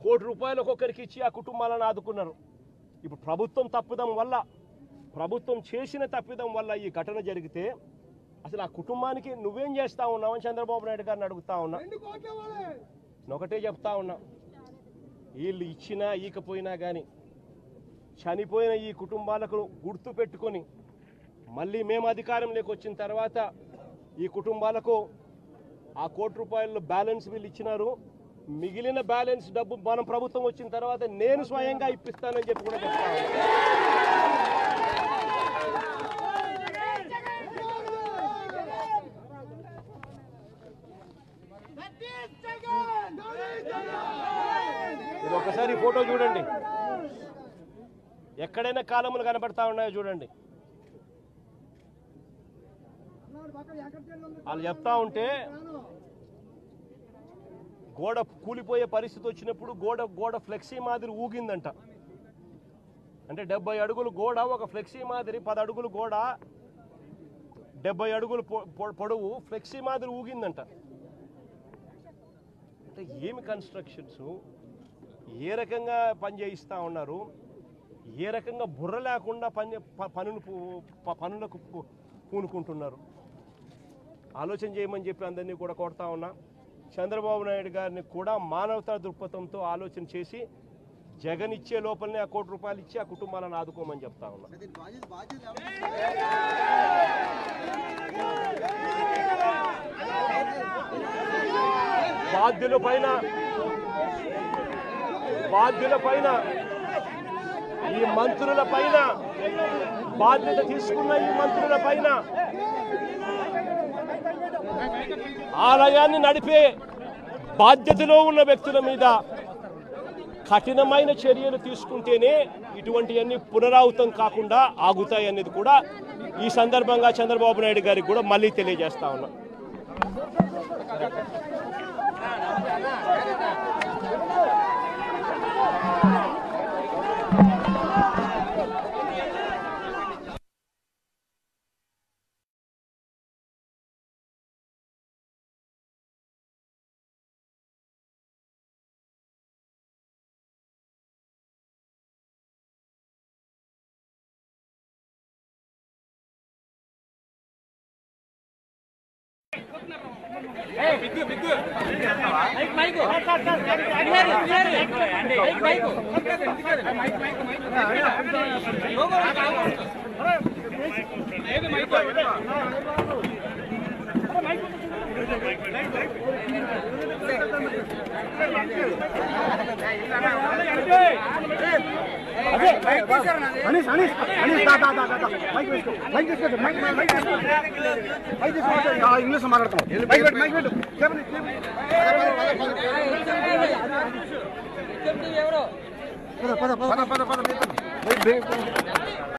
కోటి రూపాయలు ఒక్కొక్కరికి ఇచ్చి ఆ కుటుంబాలను ఆదుకున్నారు. ఇప్పుడు ప్రభుత్వం చేసిన తప్పిదం వల్ల ఈ ఘటన జరిగితే అసలు ఆ కుటుంబానికి నువ్వేం చేస్తా ఉన్నావని చంద్రబాబు నాయుడు గారిని అడుగుతా ఉన్నా. ఒకటే చెప్తా ఉన్నా, వీళ్ళు ఇచ్చినా ఈకపోయినా కానీ చనిపోయిన ఈ కుటుంబాలకు గుర్తు పెట్టుకొని మళ్ళీ మేము అధికారంలోకి వచ్చిన తర్వాత ఈ కుటుంబాలకు ఆ కోటి రూపాయల బ్యాలెన్స్ వీళ్ళు ఇచ్చినారు. మిగిలిన బ్యాలెన్స్ డబ్బు మనం ప్రభుత్వం వచ్చిన తర్వాత నేను స్వయంగా ఇప్పిస్తానని చెప్పి కూడా చెప్తాను. ఇది ఒకసారి ఫోటో చూడండి, ఎక్కడైనా కాలములు కనబడతా ఉన్నాయో చూడండి. వాళ్ళు చెప్తా ఉంటే గోడ కూలిపోయే పరిస్థితి వచ్చినప్పుడు గోడ ఫ్లెక్సీ మాదిరి ఊగిందంట. అంటే 70 అడుగులు గోడ, ఒక ఫ్లెక్సీ మాదిరి 10 అడుగులు గోడ, 70 అడుగులు పొడవు ఫ్లెక్సీ మాదిరి ఊగిందంట. అంటే ఏమి కన్స్ట్రక్షన్స్, ఏ రకంగా పని చేయిస్తూ ఉన్నారు, ఏ రకంగా బుర్ర లేకుండా పనులకు పూనుకుంటున్నారు. ఆలోచన చేయమని చెప్పి అందరినీ కూడా కోరుతా ఉన్నా. చంద్రబాబు నాయుడు గారిని కూడా మానవతా దృక్పథంతో ఆలోచన చేసి జగన్ ఇచ్చే లోపలనే ఆ కోటి రూపాయలు ఇచ్చి ఆ కుటుంబాలను ఆదుకోమని చెప్తా ఉన్నా. బాధ్యుల పైన ఈ మంత్రుల పైన బాధ్యత తీసుకున్న ఈ మంత్రుల పైన ఆలయాన్ని నడిపే బాధ్యతలో ఉన్న వ్యక్తుల మీద కఠినమైన చర్యలు తీసుకుంటేనే ఇటువంటివన్నీ పునరావృతం కాకుండా ఆగుతాయి అనేది కూడా ఈ సందర్భంగా చంద్రబాబు నాయుడు గారికి కూడా మళ్ళీ తెలియజేస్తా ఉన్నా. ఇంగ్లీష్ మాట్లాడతాం.